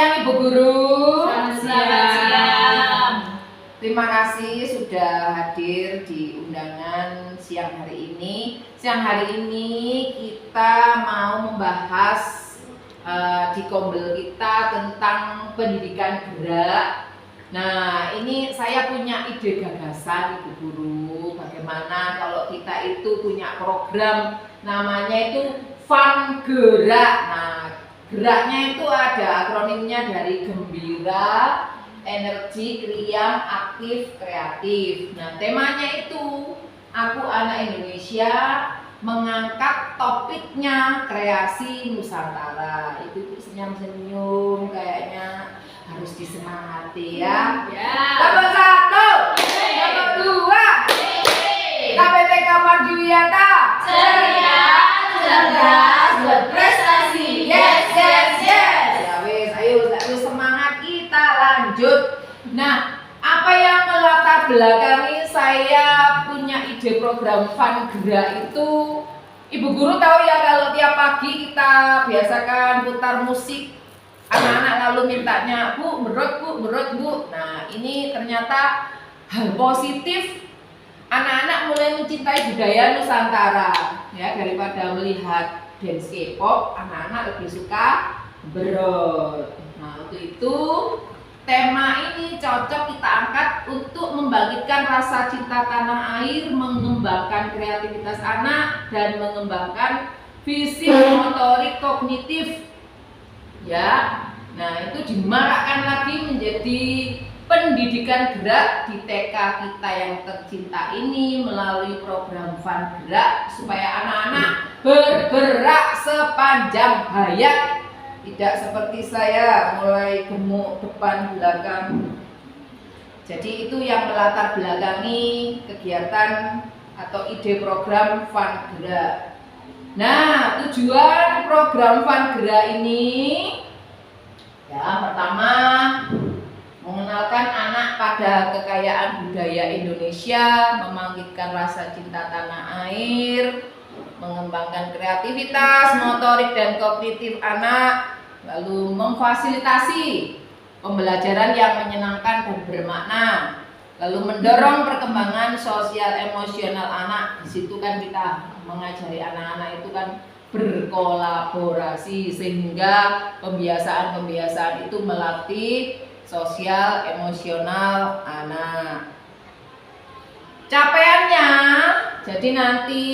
siang Ibu Guru. Selamat siang. Terima kasih sudah hadir di undangan siang hari ini. Siang hari ini kita mau membahas di kombel kita tentang pendidikan gerak. Nah, ini saya punya ide gagasan Ibu Guru. Bagaimana kalau kita itu punya program namanya itu Fun Gerak. Nah, geraknya itu ada akronimnya dari gembira, energi, kriang, aktif, kreatif. Nah, temanya itu Aku Anak Indonesia mengangkat topiknya kreasi Nusantara. Itu senyum-senyum kayaknya harus disemangati ya. Nomor 1, nomor 2, KPTK Mardiwiyata Ceria, cerdas, berprestasi. Yes. Ya wes, ayo semangat kita lanjut. Nah, apa yang melatar belakangi saya punya ide program Fun Gerak itu, Ibu Guru tahu ya kalau tiap pagi kita biasakan putar musik, anak-anak lalu mintanya, Bu, merot Bu. Nah, ini ternyata hal positif. Anak-anak mulai mencintai budaya Nusantara ya, daripada melihat dance K-pop, anak-anak lebih suka berot. Nah, untuk itu tema ini cocok kita angkat untuk membangkitkan rasa cinta tanah air, mengembangkan kreativitas anak dan mengembangkan fisik, motorik, kognitif. Ya. Nah, itu dimarakkan lagi menjadi pendidikan gerak di TK kita yang tercinta ini melalui program Fun Gerak supaya anak-anak bergerak sepanjang hayat. Tidak seperti saya mulai gemuk depan belakang. Jadi itu yang melatar belakangi kegiatan atau ide program Fun Gerak. Nah, tujuan program Fun Gerak ini ya, pertama mengenalkan anak pada kekayaan budaya Indonesia, membangkitkan rasa cinta tanah air, mengembangkan kreativitas, motorik dan kognitif anak, lalu memfasilitasi pembelajaran yang menyenangkan dan bermakna, lalu mendorong perkembangan sosial emosional anak. Di situ kan kita mengajari anak-anak itu kan berkolaborasi sehingga pembiasaan itu melatih sosial emosional anak. Capaiannya, jadi nanti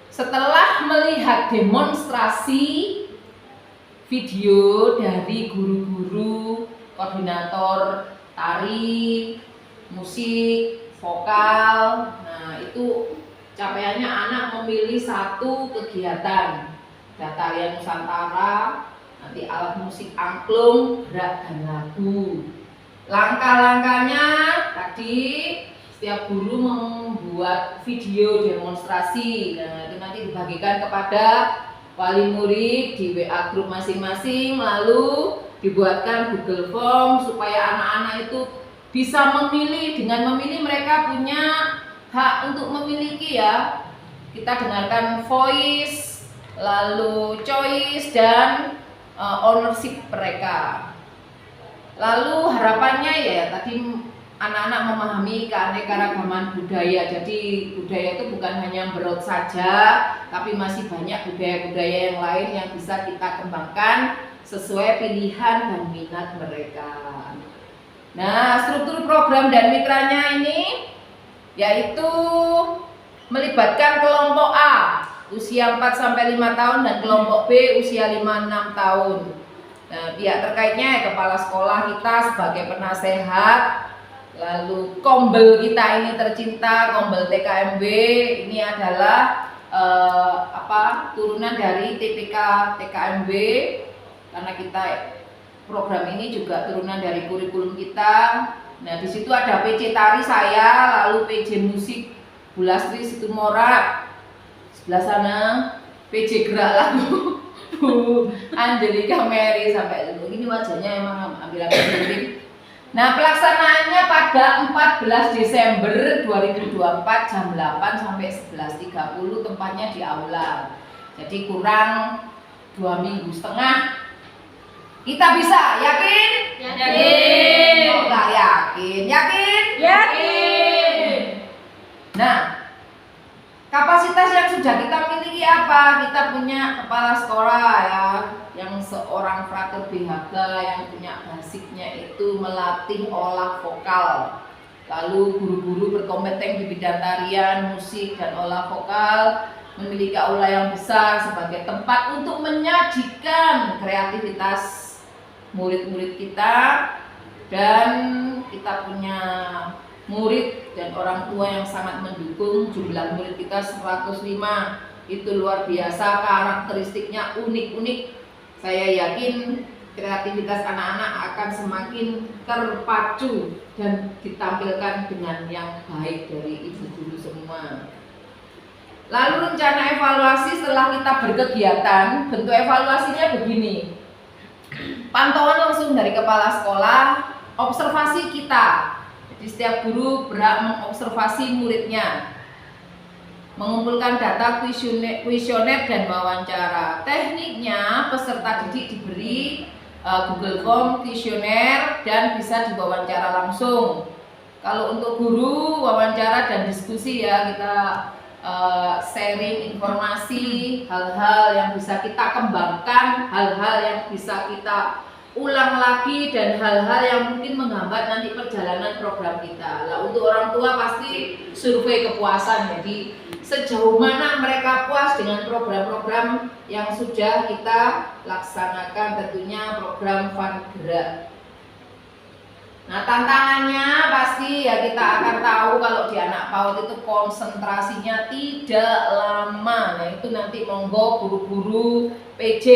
setelah melihat demonstrasi video dari guru-guru, koordinator tari, musik, vokal, nah itu capaiannya anak memilih satu kegiatan, tarian Nusantara, nanti alat musik angklung, gerak dan lagu. Langkah-langkahnya tadi setiap guru membuat video demonstrasi. Nah, itu nanti dibagikan kepada wali murid di WA grup masing-masing, lalu dibuatkan Google Form supaya anak-anak itu bisa memilih. Dengan memilih mereka punya hak untuk memiliki ya. Kita dengarkan voice, lalu choice dan ownership mereka. Lalu harapannya ya tadi anak-anak memahami keanekaragaman budaya. Jadi budaya itu bukan hanya berot saja, tapi masih banyak budaya-budaya yang lain yang bisa kita kembangkan sesuai pilihan dan minat mereka. Nah, struktur program dan mitranya ini yaitu melibatkan kelompok A usia 4-5 tahun dan kelompok B usia 5-6 tahun. Nah, pihak terkaitnya kepala sekolah kita sebagai penasehat, lalu kombel kita ini tercinta, kombel TKMB ini adalah turunan dari TPK TKMB karena kita program ini juga turunan dari kurikulum kita. Nah, di situ ada PC tari saya, lalu PC musik Bu Lastri Situmora, sebelah sana PC gerak lagu Bu Angelika Mary sampai dulu. Ini wajahnya emang ambil mirip. Nah, pelaksanaannya pada 14 Desember 2024 jam 8 sampai 11.30, tempatnya di aula. Jadi kurang 2,5 minggu. Kita bisa, yakin? Yakin. Oh, nggak yakin, yakin? Yakin. Nah, kapasitas yang sudah kita miliki apa? Kita punya kepala sekolah ya, yang seorang frater BHK yang punya basicnya itu melatih olah vokal. Lalu guru-guru berkompeten di bidang tarian, musik, dan olah vokal memiliki aula yang besar sebagai tempat untuk menyajikan kreativitas murid-murid kita, dan kita punya murid dan orang tua yang sangat mendukung. Jumlah murid kita 105, itu luar biasa, karakteristiknya unik-unik. Saya yakin kreativitas anak-anak akan semakin terpacu dan ditampilkan dengan yang baik dari ibu guru semua. Lalu rencana evaluasi setelah kita berkegiatan, bentuk evaluasinya begini. Pantauan langsung dari kepala sekolah, observasi kita. Jadi setiap guru berhak mengobservasi muridnya, mengumpulkan data kuesioner dan wawancara. Tekniknya peserta didik diberi Google Form, kuesioner, dan bisa diwawancara langsung. Kalau untuk guru, wawancara dan diskusi ya, kita sharing informasi, hal-hal yang bisa kita kembangkan, hal-hal yang bisa kita ulang lagi, dan hal-hal yang mungkin menghambat nanti perjalanan program kita. Lah untuk orang tua pasti survei kepuasan, jadi sejauh mana mereka puas dengan program-program yang sudah kita laksanakan, tentunya program Fun Gerak. Nah, tantangannya pasti ya kita akan tahu kalau di anak PAUD itu konsentrasinya tidak lama. Nah, itu nanti monggo guru-guru PJ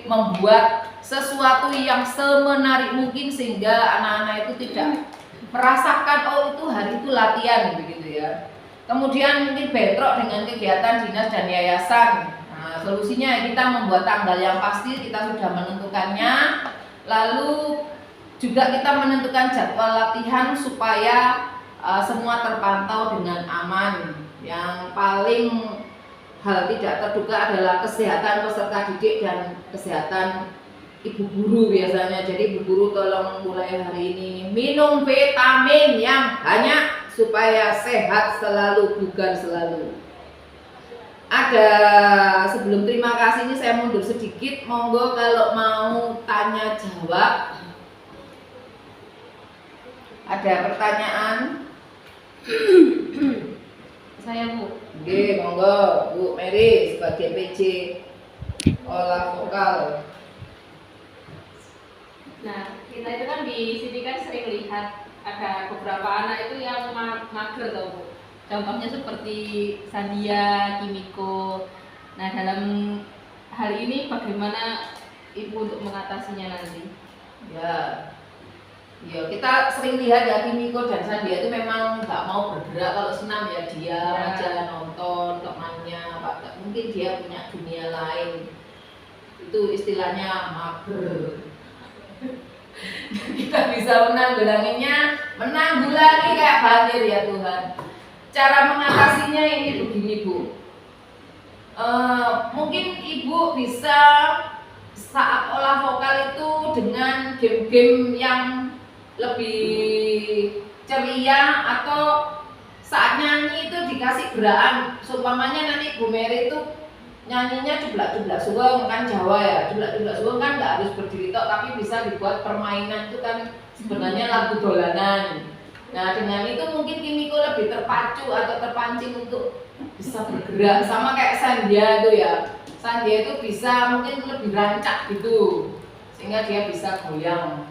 membuat sesuatu yang semenarik mungkin sehingga anak-anak itu tidak merasakan oh itu hari itu latihan begitu ya. Kemudian mungkin bentrok dengan kegiatan dinas dan yayasan. Nah, solusinya kita membuat tanggal yang pasti, kita sudah menentukannya. Lalu juga kita menentukan jadwal latihan supaya semua terpantau dengan aman. Yang paling hal tidak terduga adalah kesehatan peserta didik dan kesehatan ibu guru biasanya. Jadi ibu guru tolong mulai hari ini minum vitamin yang banyak supaya sehat selalu, bugar selalu. Ada, sebelum terima kasih ini saya mundur sedikit, monggo kalau mau tanya jawab. Ada pertanyaan? Saya Bu. Oke, monggo Bu Mary sebagai PJ olah vokal. Nah, kita itu kan di sini kan sering lihat ada beberapa anak itu yang mager tau Bu. Contohnya seperti Sandia, Kimiko. Nah, dalam hal ini bagaimana Ibu untuk mengatasinya nanti? Ya, kita sering lihat ya Kimiko dan Sandia itu memang nggak mau bergerak kalau senam ya, diam aja nonton temannya. Mungkin dia punya dunia lain. Itu istilahnya mager. Kita bisa menanggulanginya, menanggulangi kayak banjir ya Tuhan. Cara mengatasinya ini begini Bu. Mungkin Ibu bisa saat olah vokal itu dengan game-game yang lebih ceria, atau saat nyanyi itu dikasih gerakan. Seumpamanya nanti Bu Mary itu nyanyinya jeblak-jeblak suweng kan Jawa ya, jeblak-jeblak suweng kan nggak harus berdiri tok, tapi bisa dibuat permainan itu kan sebenarnya lagu dolanan. Nah dengan itu mungkin Kimiko lebih terpacu atau terpancing untuk bisa bergerak, sama kayak Sandia itu ya. Sandia itu bisa mungkin lebih rancak gitu sehingga dia bisa goyang.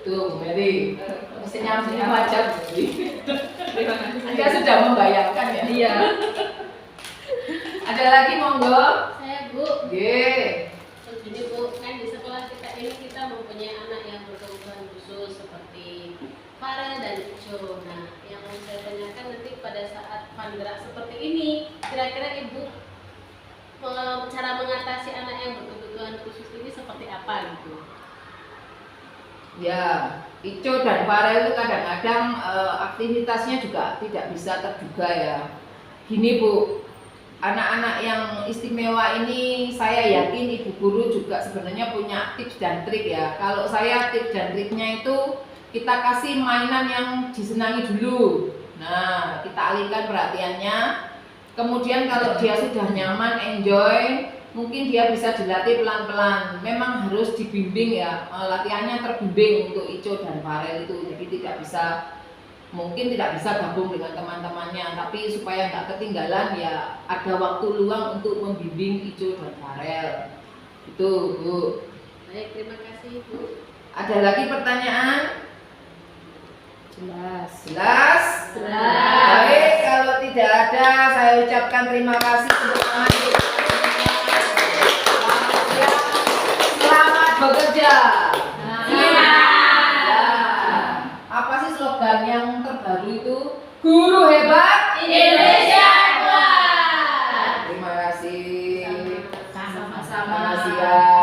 Tuh Bu Mary, senyum-senyum aja Bu. Terima kasih. Anda sudah membayangkan ya? Iya. Ada lagi monggo? Saya Bu, begini Bu, kan di sekolah kita ini kita mempunyai anak yang berkebutuhan khusus seperti Farel dan Ijo. Nah, yang mau saya tanyakan nanti pada saat pangerak seperti ini, kira-kira Ibu cara mengatasi anak yang berkebutuhan khusus ini seperti apa gitu? Ya, Ico dan Farel itu kadang-kadang aktivitasnya juga tidak bisa terduga ya. Gini Bu, anak-anak yang istimewa ini saya yakin ibu guru juga sebenarnya punya tips dan trik ya. Kalau saya tips dan triknya itu kita kasih mainan yang disenangi dulu. Nah, kita alihkan perhatiannya. Kemudian kalau dia sudah nyaman, enjoy, mungkin dia bisa dilatih pelan-pelan. Memang harus dibimbing ya, latihannya terbimbing untuk Ico dan Farel itu. Jadi mungkin tidak bisa gabung dengan teman-temannya, tapi supaya nggak ketinggalan ya ada waktu luang untuk membimbing Ico dan Farel. Itu Bu. Baik, terima kasih Bu. Ada lagi pertanyaan? Jelas. Jelas? Baik, kalau tidak ada saya ucapkan terima kasih untuk teman-teman. Selamat bekerja. Ya. Apa sih slogan yang terbaru itu? Guru hebat Indonesia kuat. Terima kasih. Sama-sama. Selamat siang.